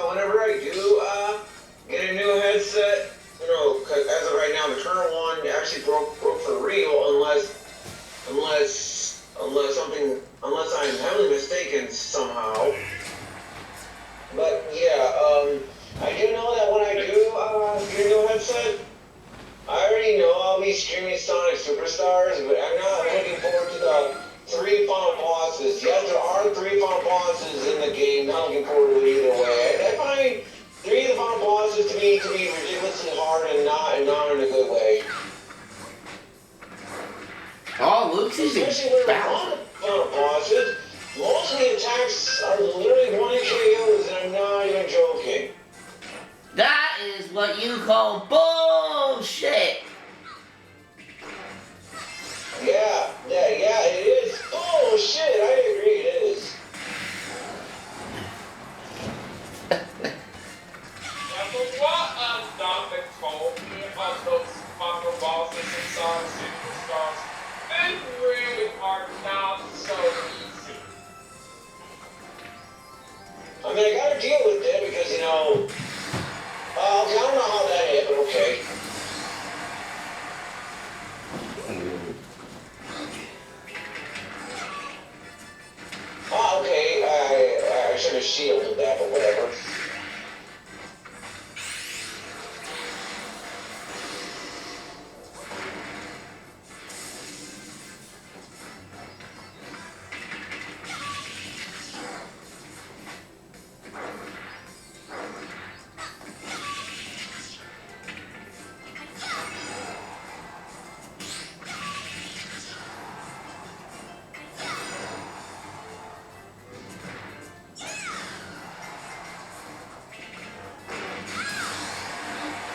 whenever I do get a new headset, you know, 'cause as of right now, the current one actually broke for real, unless I'm heavily mistaken somehow. But yeah, I do know that when I do get a new headset, I already know I'll be streaming Sonic Superstars, but I'm not looking forward to the 3 final bosses. Yes, there are 3 final bosses in the game. Not looking forward to it either way. I find 3 of the final bosses to be ridiculously hard and not in a good way. Oh, Luke's using Especially where one of the final bosses, most of the attacks are literally 1 KOs, and I'm not even joking. That is what you call bullshit. Yeah, it is. Oh shit, I agree, it is. Now, from what Dominic told me about those final bosses in Sonic Superstars, they really are not so easy. I mean, I gotta deal with it because, you know, okay, I don't know how that hit, but okay. Okay, I should have shielded that, but whatever.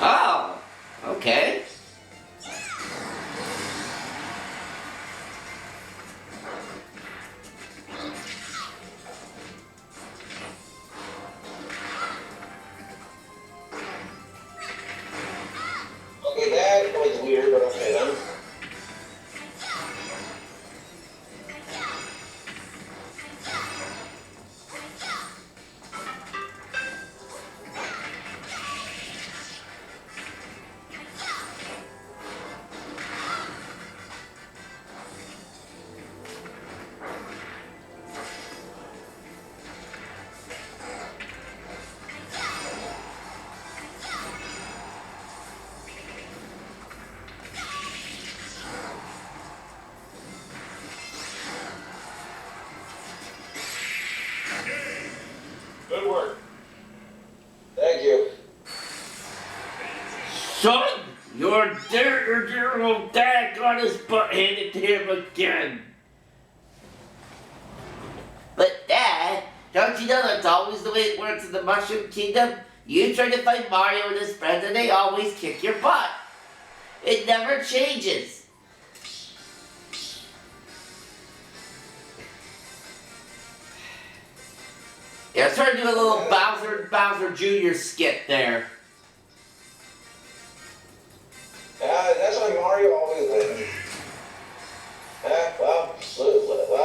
Oh, okay. Okay, that was weird, but okay then. Good work. Thank you. Son, your dear old dad got his butt handed to him again. But Dad, don't you know that's always the way it works in the Mushroom Kingdom? You try to fight Mario and his friends and they always kick your butt. It never changes. Yeah, I was trying to do a little Bowser Jr. skit there. That's why Mario always wins. Well,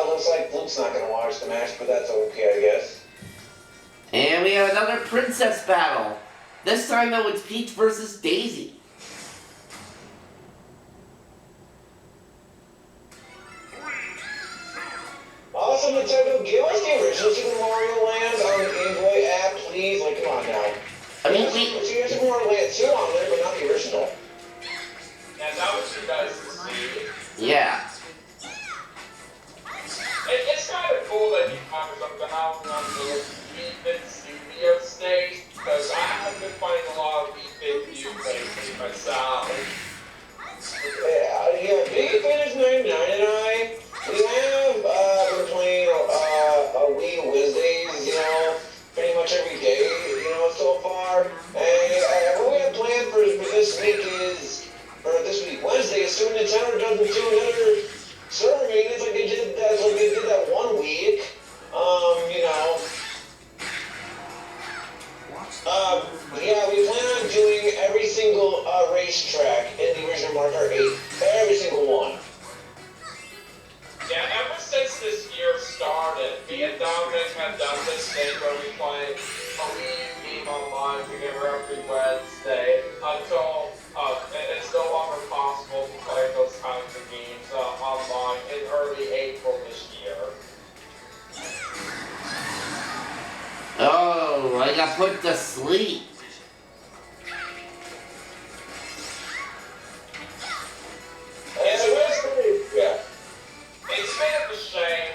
looks like Luke's not gonna watch the match, but that's okay, I guess. And we have another princess battle. This time though it's Peach versus Daisy. Awesome, Nintendo, give us the original Super Mario Land on the Game Boy app, please. Like, come on now. I mean, See, Super Mario Land 2 on there, but not the original. Yeah, that was you guys to see. yeah. It's kind of cool that you have something out on the Wii Fit Studio stage, because I have been playing a lot of Wii Fit U lately myself. Yeah, Big Finish 99 and we have been playing Wii Wednesdays, you know, pretty much every day, you know, so far. And what we have planned for this week, Wednesday, assuming Nintendo doesn't do another server maintenance like they did that 1 week, you know. Yeah, we plan on doing every single racetrack in the original Mario Kart 8. Every single one. I got put to sleep. Yeah. It's kind of a shame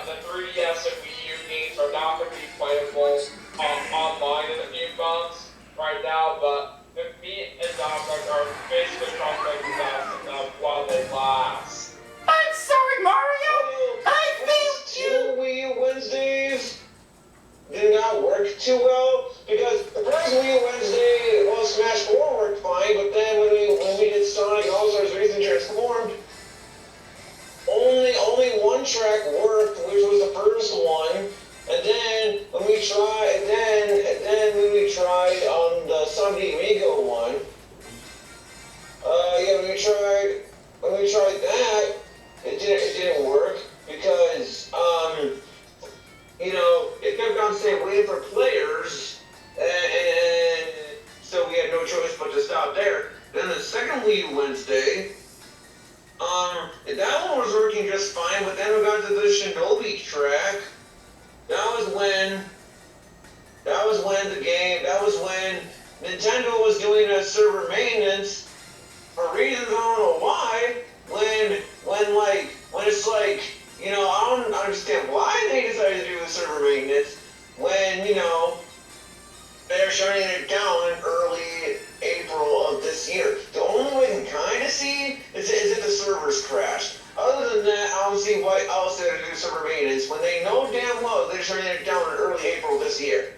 the 3DS and Wii U games are not going to be playable online in a few months right now, but me and Dominic are basically trying to make the best of them while they last. I'm sorry, Mario. I failed you. Wii U Wednesdays did not work too well because the first Wii U Wednesday, well, Smash 4 worked fine, but then when we did Sonic All-Stars Racing Transformed, only one track worked, which was the first one. And then when we tried, when we tried on the Sunday Amigo one, when we tried that, it didn't work because it kept on saying waiting for players, and so we had no choice but to stop there. Then the second Wii U Wednesday. That one was working just fine, but then we got to the Shinobi track. That was when Nintendo was doing a server maintenance for reasons I don't know why. When it's like, I don't understand why they decided to do the server maintenance when, they're shutting it down in early April of this year. The only way I can kind of see is if the servers crashed. Other than that, I don't see why else they're to do server maintenance when they know damn well they're shutting it down in early April this year.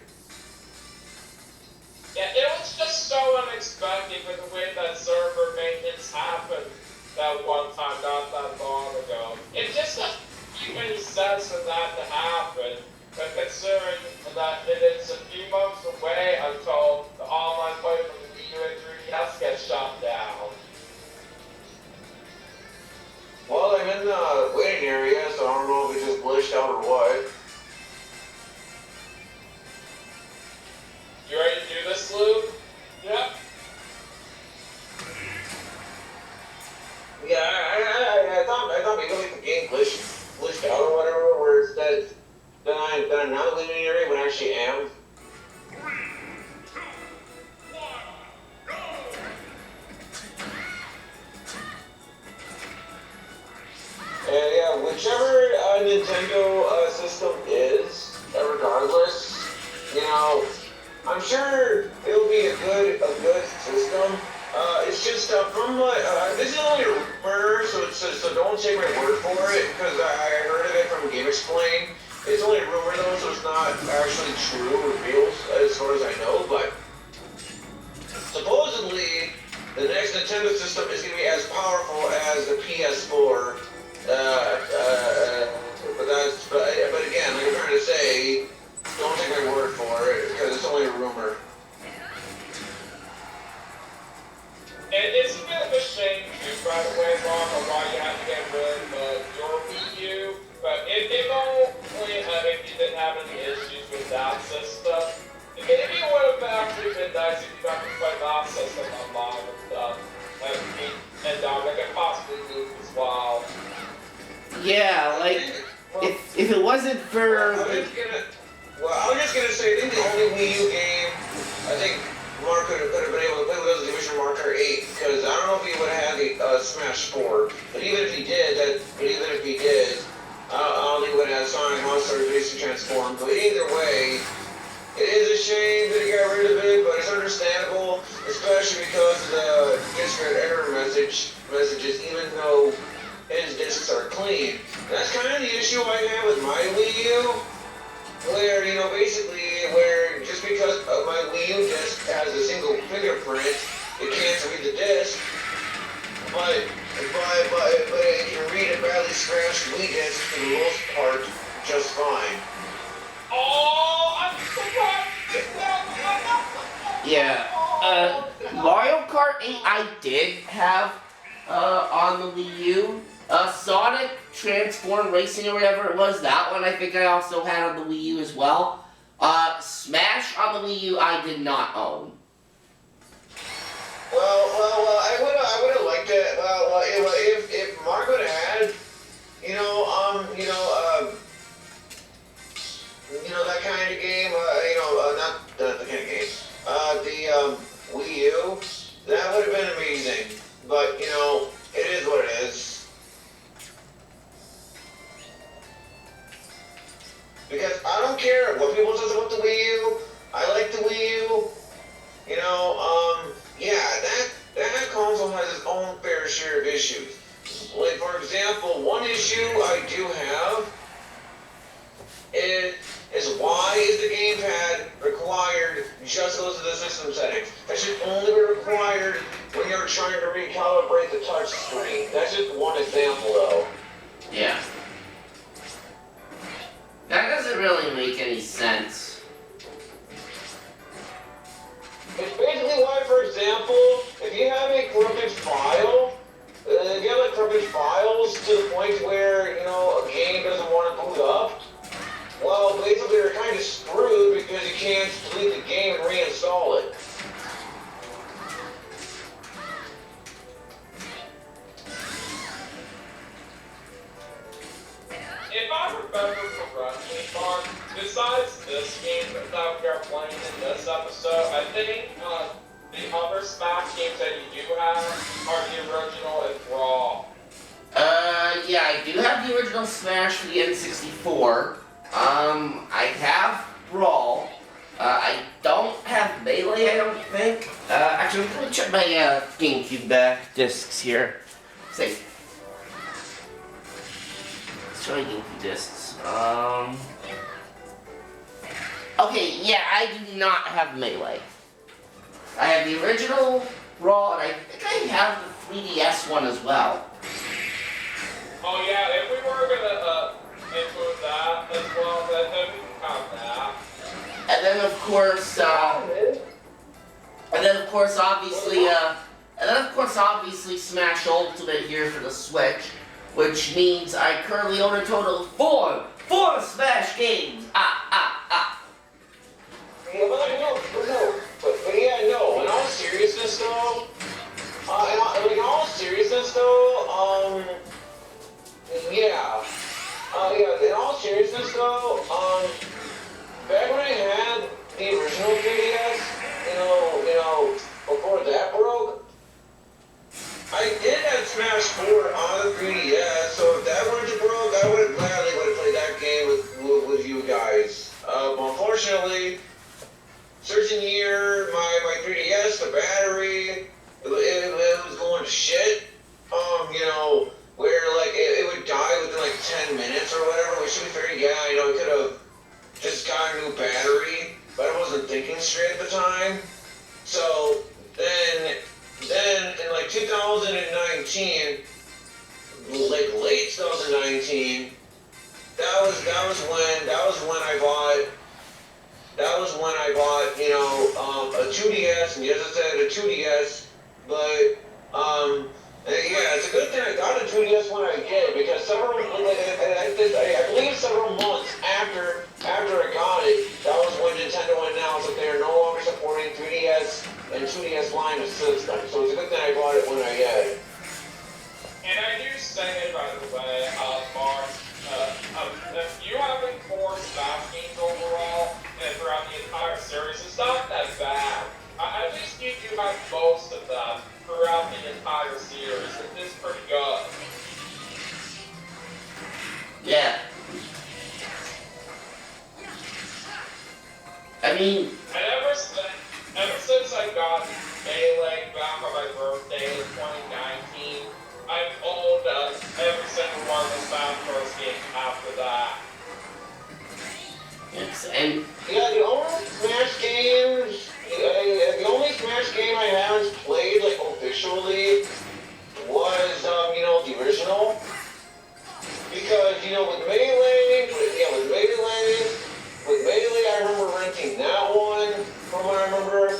Yeah, it was just so unexpected with the way that server maintenance happened that one time not that long ago. It just doesn't make any sense for that to happen, but considering that it is a few months away until the online play from the Wii U and 3DS gets shut down. Well, I'm in the waiting area, so I don't know if it just glitched out or what. You ready to do this, Lou? Yep. Yeah, I thought maybe the game glitched out or whatever, where it said that I'm not in the waiting area when I actually am. 3, 2, 1, go! And yeah, whichever Nintendo system is, regardless, I'm sure it'll be a good system. It's just from this is only a rumor, so don't take my word for it because I heard of it from GameXplain. It's only a rumor though, so it's not actually true reveals as far as I know. But supposedly the next Nintendo system is going to be as powerful as the PS4. But again, like I'm trying to say, don't take my word for it because it's only a rumor. It's a bit of a shame too, by the way, Bob, on why you had to get rid of your Wii U. But if you didn't have any issues with that system, maybe it would have actually been nice if you got to play that system online and stuff. And Dominic and possibly Luke as well. Yeah, if it wasn't for... I was just gonna say, I think the only Wii U game I think Mark could have been able to play with was Division Mario Kart 8, because I don't know if he would have had the Smash 4, but even if he did, I don't think he would have had Sonic All-Stars Racing Transformed. But either way, it is a shame that he got rid of it, but it's understandable, especially because of the discard error messages, even though his discs are clean. That's kind of the issue I have with my Wii U, where, where just because my Wii U disc has a single fingerprint, it can't read the disc, but it can read a badly scratched Wii disc for the most part just fine. Oh, I'm surprised! Yeah, Mario Kart 8 I did have on the Wii U. Sonic Transform Racing or whatever it was, that one I think I also had on the Wii U as well. Smash on the Wii U I did not own. Well, I would have liked it. Well, if Mark would have had, that kind of game, not because I don't care what people say about the Wii U. I like the Wii U. You know, yeah, that console has its own fair share of issues. Like, for example, one issue I do have is why is the gamepad required just goes to the system settings? That should only be required when you're trying to recalibrate the touch screen. That's just one example, though. Yeah. That doesn't really make any sense. It's basically why, for example, if you have a corrupted file, if you have like corrupted files to the point where, you know, a game doesn't want to boot up, well, basically you're kind of screwed because you can't delete the game and reinstall it. If I remember correctly, Mark, besides this game that we are playing in this episode, I think the other Smash games that you do have are the original and Brawl. Yeah, I do have the original Smash for the N64. I have Brawl. I don't have Melee, I don't think. Actually, let me check my GameCube discs here. See. Let's try GameCube discs. Okay, yeah, I do not have Melee. I have the original Brawl, and I think I have the 3DS one as well. Oh yeah, if we were gonna include that as well, then we can count that. And then of course, obviously, Smash Ultimate here for the Switch, which means I currently own a total of four Smash games. Yeah, but yeah, no. In all seriousness, though, back when I had the original 3DS, you know, before that broke, I did have Smash 4 on the 3DS, so if that were to broke, I would have gladly played that game with you guys. Unfortunately, certain year, my 3DS, the battery, it was going to shit. You know, where like it would die within like 10 minutes or whatever, which to be fair, yeah, you know, I could have just got a new battery, but I wasn't thinking straight at the time. So then in like 2019, like late 2019, that was when I bought, you know, a 2DS, and yes, I said a 2DS, but yeah, it's a good thing I got a 2DS when I did, because I believe several months after I got it, that was when Nintendo announced that they are no longer supporting 3DS and 2DS line of systems. So it's a good thing I bought it when I did. And I do say, by the way, Mark, if you having 4 Smash games overall, and throughout the entire series, it's not that bad. At least you do have most of them throughout the entire series. It's pretty good. Yeah. I mean, And ever since I got Melee back on my birthday in 2019, I've owned every single one of the Smash Bros. Games after that. yes, and Yeah, the only Smash game I haven't played like officially was you know, the original. Because, you know, with Melee, I remember renting that one from what I remember.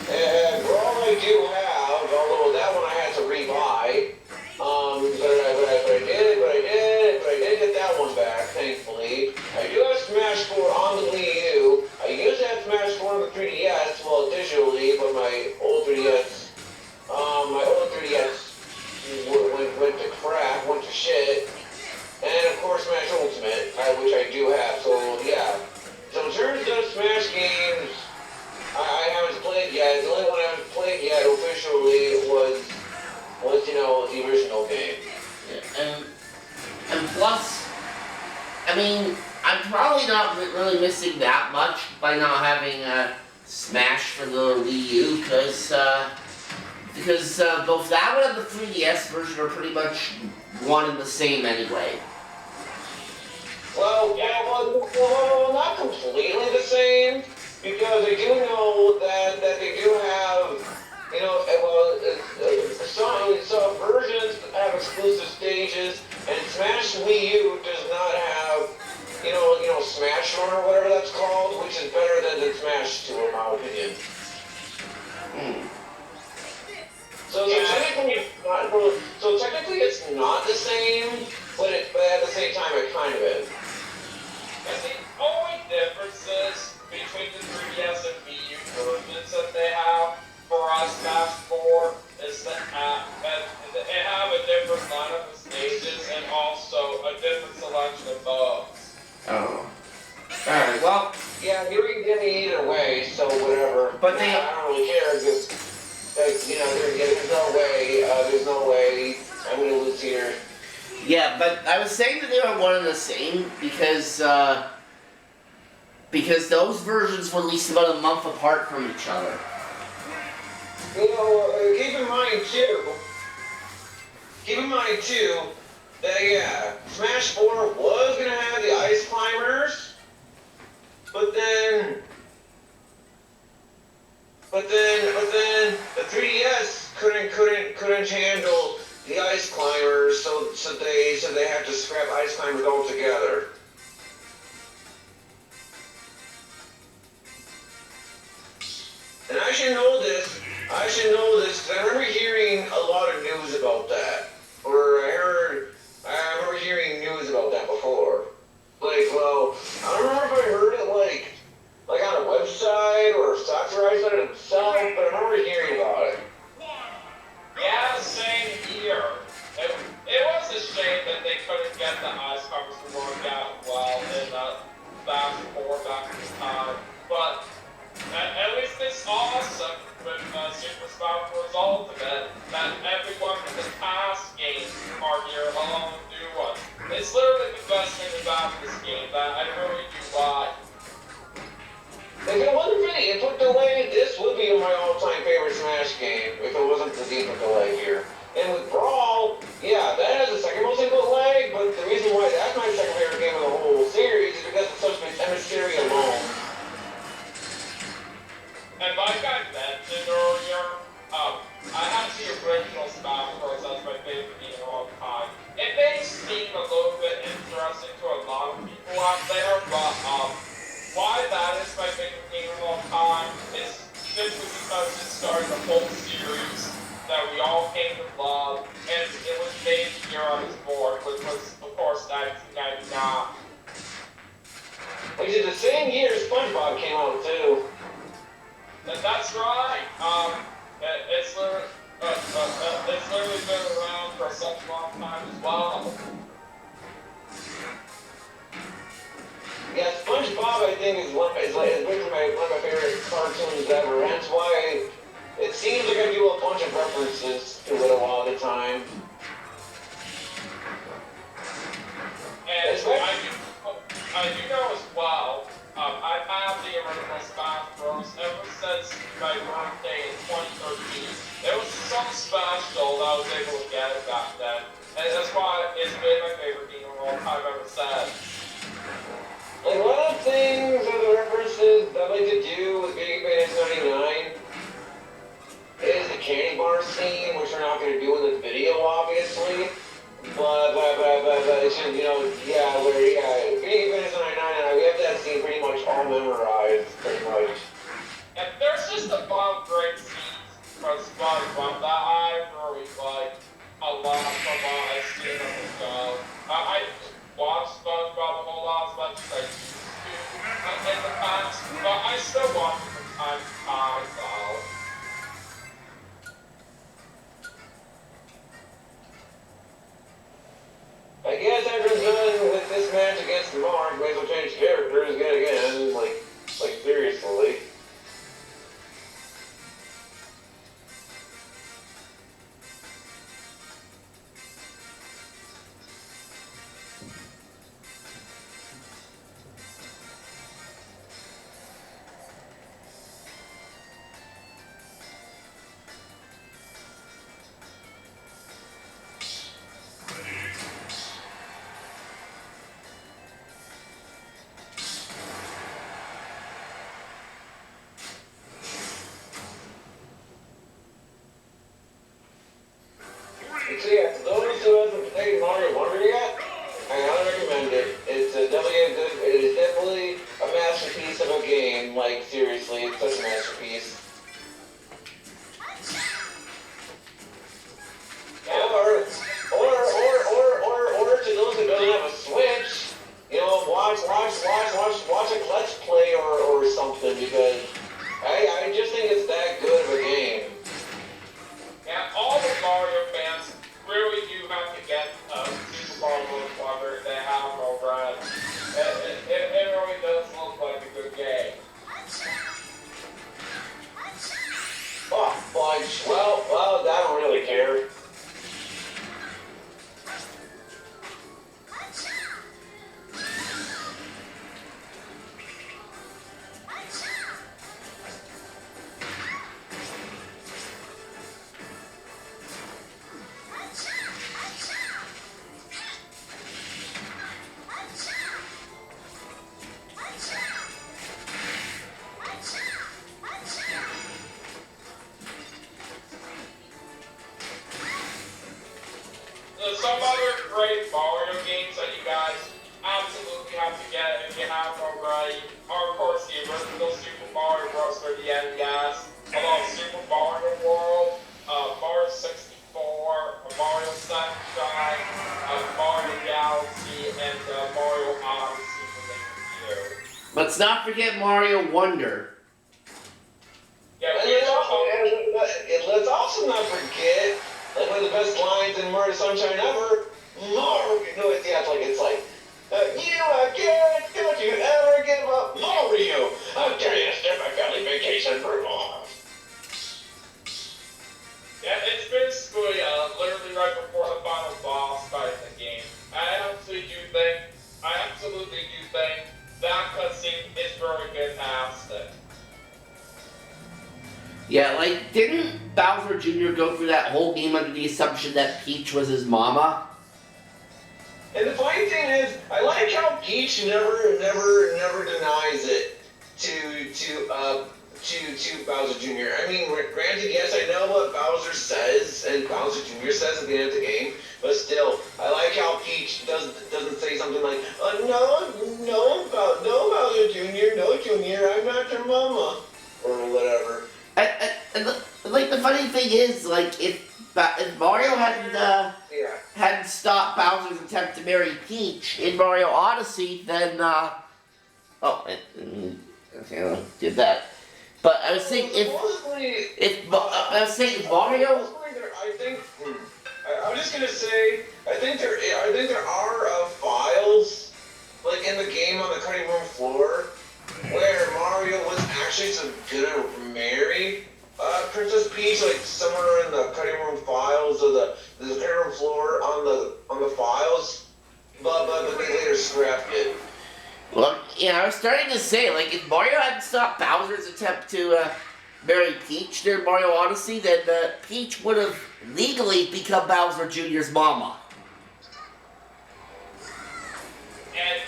And Brawl I do have, although that one I had to rebuy. But I did get that one back, thankfully. I do have Smash 4 on the Wii U. I used to have Smash 4 on the 3DS, well, digitally, but my old 3DS went to crap, went to shit. And of course Smash Ultimate, which I do have, so yeah. So in terms of Smash games, I haven't played yet. The only one I haven't played yet officially was you know, the original game. and plus, I mean, I'm probably not really missing that much by not having Smash for the Wii U, because both that one and the 3DS version are pretty much one and the same anyway. Well, yeah, well, not completely the same, because I do know that they do have, you know, some versions have exclusive stages, and Smash Wii U does not have, you know, Smash Run or whatever that's called, which is better than the Smash 2 in my opinion. So technically it's not the same, but at the same time it kind of is. And the only differences between the 3DS and Wii U versions that they have for us Smash 4 is that they have a different lineup of stages and also a different selection of modes. Oh. Alright, well. Yeah, you can get me either way, so whatever. But I don't really care, because, you know, there's no way I'm going to lose here. Yeah, but I was saying that they were one and the same because those versions were at least about a month apart from each other. You know, keep in mind too, that yeah, Smash 4 was gonna have the Ice Climbers, but then the 3DS couldn't handle the Ice Climbers, so they had to scrap Ice Climbers altogether. And I should know this because I remember hearing a lot of news about that. Or I remember hearing news about that before. Like, well, I don't remember if I heard it like on a website or Sakurai said it himself, but I remember hearing about it. Yeah, same here. It was a shame that they couldn't get the Ice Climbers to work out well in Smash 4 back in the time, but at least it's awesome with Super Smash Bros. Ultimate that everyone in the past games are here along with new ones. It's literally the best thing about this game that I really do like. If it wasn't for the input delay, this would be my all-time favorite Smash game if it wasn't for the input delay here. And with Brawl, yeah, that has the second most input lag, but the reason why that's my second favorite game of the whole series is because it's such a chemistry alone. And like I mentioned earlier, I have the original Smash Bros. That's my favorite game of all time. It may seem a little bit interesting to a lot of people out there, but why that is my favorite game of all time is simply because it started a whole series that we all came to love, and it was made the year I was born, which was, of course, 1999. Which is the same year SpongeBob came out, too. That's right. It's literally been around for such a long time as well. Yeah, SpongeBob, I think, is one of my favorite cartoons ever. Hence why it seems like I do a bunch of references to it a lot of the time. And I do know as well, I've had the original Smash Bros. Ever since my birthday in 2013. There was something special that I was able to get it back then. And that's why it's been my favorite game of all time ever since. Like, one of the things or the references that I like to do with Video Game 99 is the candy bar scene, which we're not going to do in this video, obviously. But it's just, you know, Video Game 99, we have that scene pretty much all memorized, pretty much. And there's just a lot of great scenes from SpongeBob that I really like a lot from what I've seen on the show. I watch SpongeBob a whole lot as much as I used to in the past, but I still watch it from time to time, so. I guess after done with this match against Mark, may as well change characters yet again, like seriously. absolutely a masterpiece of a game. Like, seriously, it's such a masterpiece. Or to those who don't have a Switch, you know, watch a Let's Play or something, because I just think it's that good of a game. And all the Mario fans really do have to get Super Mario Wonder. They have no run. It really does look like a good game. Oh, fudge. Well, I don't really care. Some other great Mario games that you guys absolutely have to get if you have already are, of course, the original Super Mario Bros. For the NES, along Super Mario World, Mario 64, Mario Sunshine, Mario Galaxy, and Mario Odyssey for the Wii U. Let's not forget Mario Wonder. Yeah, And let's also not forget, like, one of the best lines in Mario Sunshine ever, Mario, no, it's like, you again, don't you ever give up, Mario, how dare you step my family vacation for long. Yeah, it's basically literally right before the final boss fight in the game. I absolutely do think that cutscene is very fantastic. Yeah, like, didn't Bowser Jr. go through that whole game under the assumption that Peach was his mama? And the funny thing is, I like how Peach never denies it to Bowser Jr. I mean, granted, yes, I know what Bowser says and Bowser Jr. says at the end of the game, but still, I like how Peach doesn't say something like, no, Bowser Jr., no, Jr., I'm not your mama, or whatever. Like, the funny thing is, like, if Mario hadn't stopped Bowser's attempt to marry Peach in Mario Odyssey, then, okay, I did that. But I was saying, Mario... I'm just gonna say, I think there are files, like, in the game on the cutting room floor, where Mario was actually gonna marry Princess Peach, like somewhere in the cutting room files or the cutting room floor on the files, but they later scrapped it. Well, yeah, I was starting to say, like, if Mario hadn't stopped Bowser's attempt to marry Peach during Mario Odyssey, then Peach would have legally become Bowser Jr.'s mama. And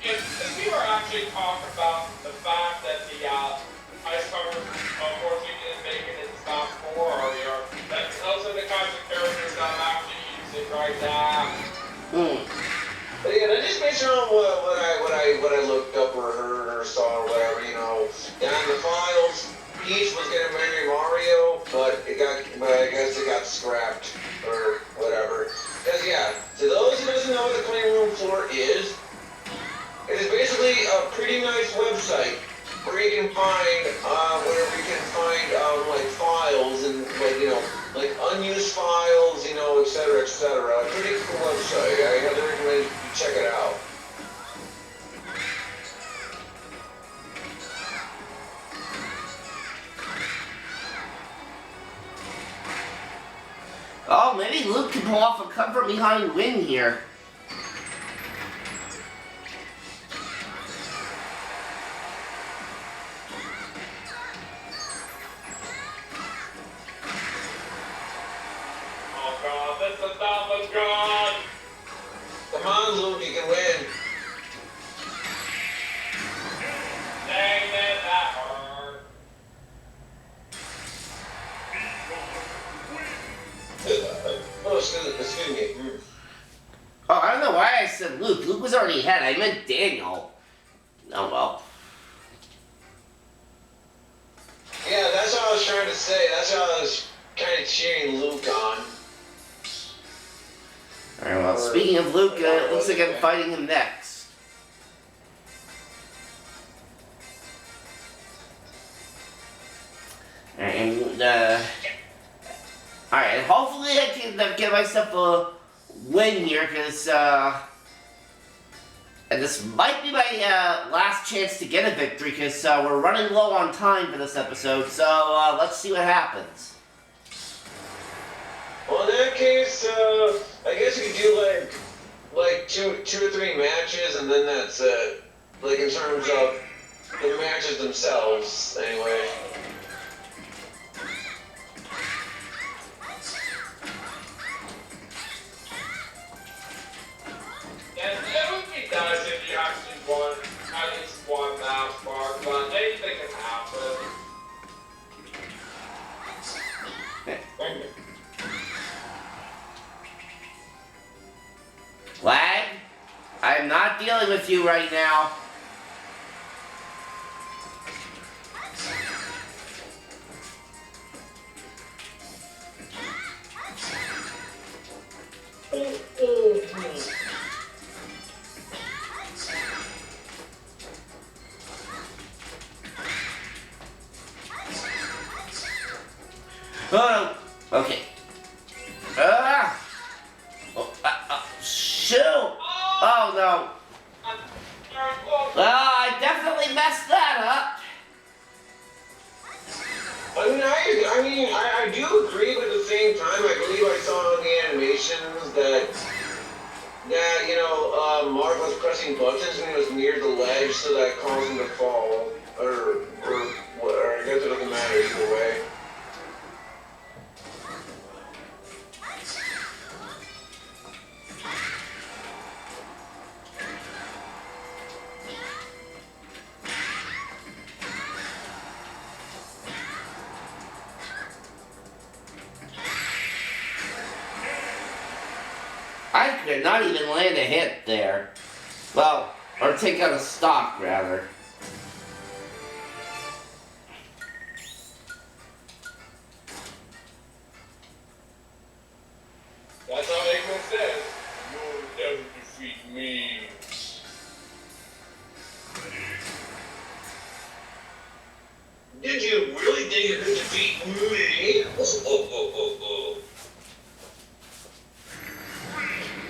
if we were actually talking about the fact that the Ice Cover, unfortunately, didn't make it in Stop 4 earlier, that those are the kinds of characters that I'm actually using right now. But yeah, that just based on what I looked up or heard or saw or whatever, you know. Down in the files, Peach was gonna marry Mario, but I guess it got scrapped or whatever. Because yeah, to those who doesn't know what the clean room floor is, it is basically a pretty nice website where you can find like files and like unused files, etc., etc. A pretty cool website. I highly recommend you check it out. Oh, maybe Luke can pull off a come from behind win here. Oh god, this is not what's gone! Come on, Luke, you can win. Dang it, that hurt. Oh, excuse me. Oh, I don't know why I said Luke. Luke was already ahead. I meant Daniel. Oh well. Yeah, that's what I was trying to say. That's what I was kind of cheering Luke on. Alright, well, speaking of Luke, it looks like I'm fighting him next. And, alright, hopefully I can get myself a win here, because, and this might be my, last chance to get a victory, because, we're running low on time for this episode, so, let's see what happens. Well, in that case, I guess you could do like two or three matches, and then that's it. Like in terms of the matches themselves, anyway. And it would be nice if you actually won at least one match, Mark, but anything can happen. Lag? I'm not dealing with you right now. Oh, no. Okay. Oh, shoot! Oh no! Well, I definitely messed that up. I do agree, but at the same time, I believe I saw in the animations that Mark was pressing buttons when he was near the ledge, so that caused him to fall, or I guess it doesn't matter either way. I could not even land a hit there. Well, or take out a stock, rather. That's how Eggman says, you'll never defeat me. Did you really think you could defeat me?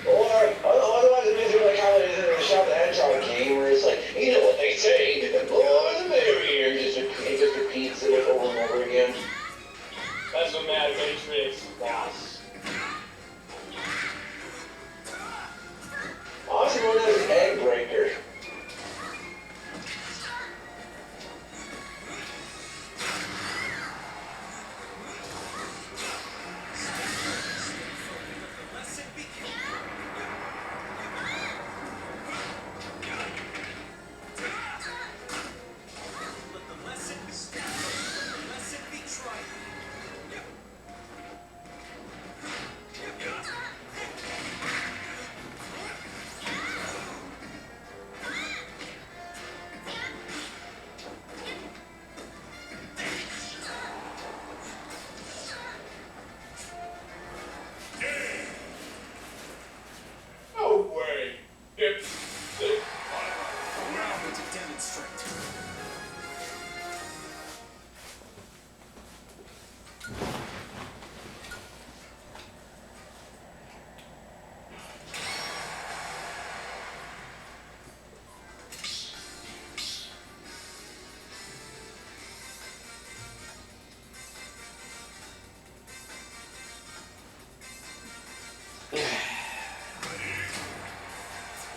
Or otherwise, it means like how it is in the Shop the Hedgehog game, where it's like, you know what they say, the more the merrier. It just repeats it over and over again. That's what Mad Matrix was. Also known as an egg breaker. No way. Allow me to demonstrate.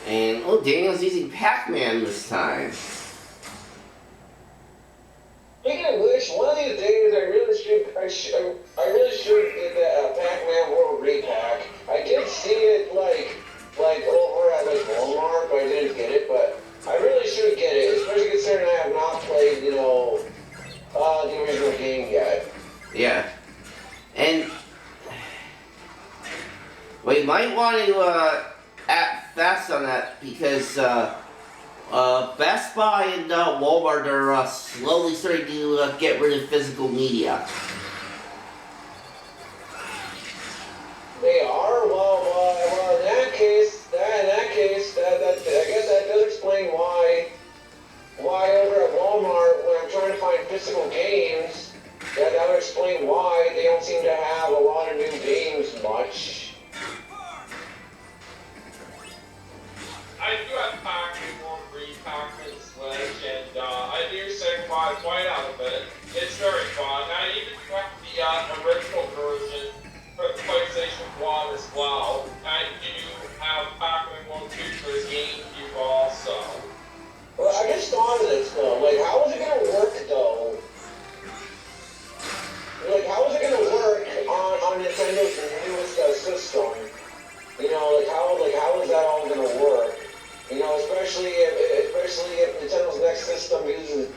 And, oh, Daniel's using Pac-Man this time. Speaking of which, one of these days I really should get that Pac-Man World Repack. I did see it like over at like Walmart, but I didn't get it. But I really should get it, especially considering I have not played, the original game yet. Yeah. And we might want to act fast on that because Best Buy and Walmart are slowly starting to get rid of physical media. They are? Well, in that case, I guess that does explain why over at Walmart, when I'm trying to find physical games, that would explain why they don't seem to have a lot of new games much. I do have Pac-Man 1, Pac-Man Switch, and I do say quite out of it. It's very fun. I even have the original version for the PlayStation 1 as well. I do have Pac-Man 1 2 for the GameCube also. Well, I just thought of this though. Like, how is it gonna work though? Like, how is it gonna work on Nintendo's newest system? You know, like how is that all gonna work? You know, especially if Nintendo's next system uses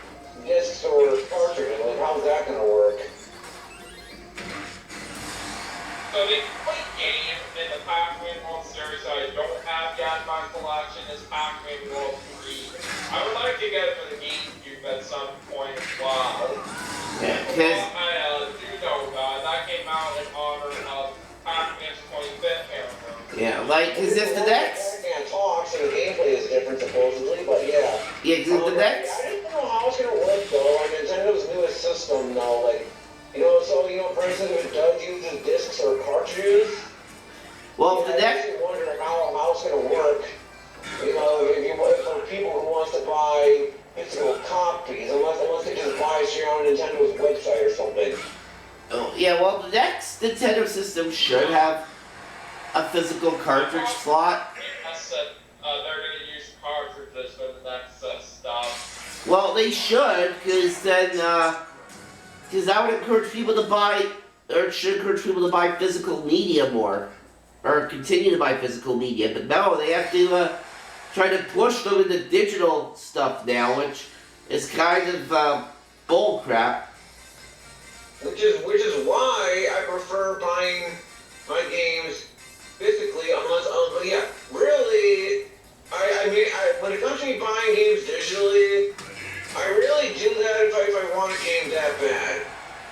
discs or cartridges. Like, how's that gonna work? So the only game in the Pac-Man World Series I don't have yet in my collection is Pac-Man World 3. I would like to get it for the GameCube at some point as well. Yeah, I do know that came out in honor of Pac-Man's 25th anniversary. yeah, like, cause if the next, Pac-Man talks and the gameplay is different supposedly, but yeah. yeah, cause the next, I didn't know how it's gonna work though. On Nintendo's newest system though, like. For instance, if it does use discs or cartridges, well, the I next, just wonder how it's going to work. You know, for people who wants to buy physical copies, unless they just buy it straight on Nintendo's website or something. oh, yeah, well, the next Nintendo system should have a physical cartridge slot. I said they're going to use cartridges for the next stuff. Well, they should, cause then, because that would encourage people to buy, or it should encourage people to buy physical media more, or continue to buy physical media. But no, they have to try to push them into digital stuff now, which is kind of bull crap. Which is why I prefer buying my games physically, unless yeah, really. I mean, when it comes to me buying games digitally, I really do that if I want a game that bad.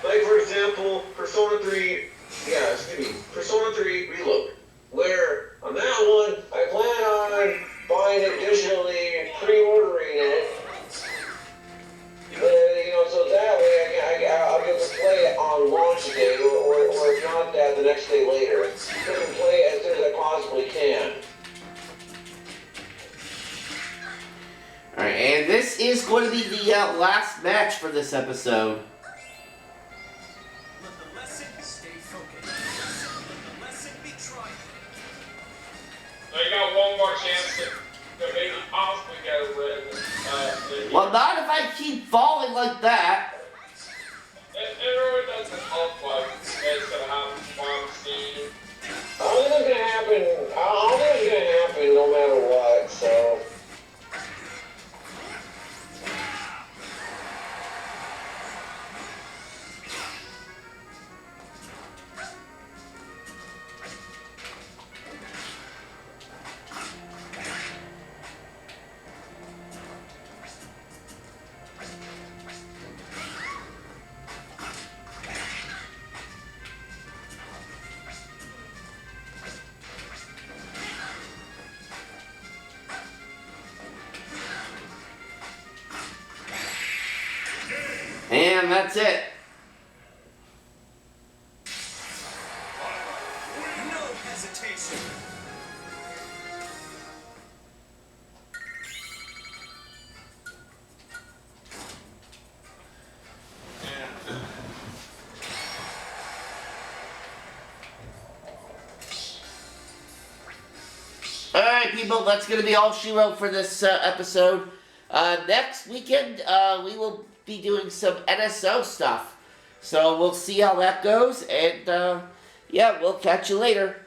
Like, for example, Persona 3 Reload, where on that one, I plan on buying it digitally, pre-ordering it, so that way I'll be able to play it on launch day, or if not that, the next day later. I can play it as soon as I possibly can. Alright, and this is going to be the last match for this episode. Let the lesson stay focused. Let the lesson be tried. So you got one more chance to maybe possibly get rid of the Well, not if I keep falling like that. It really doesn't look like it's going to happen from what I'm seeing. I don't think it's gonna happen. I don't think it's gonna happen no matter what, so. And that's it. No hesitation. Alright, people, that's going to be all she wrote for this episode. Next weekend, we will be doing some NSO stuff. So we'll see how that goes, and yeah, we'll catch you later.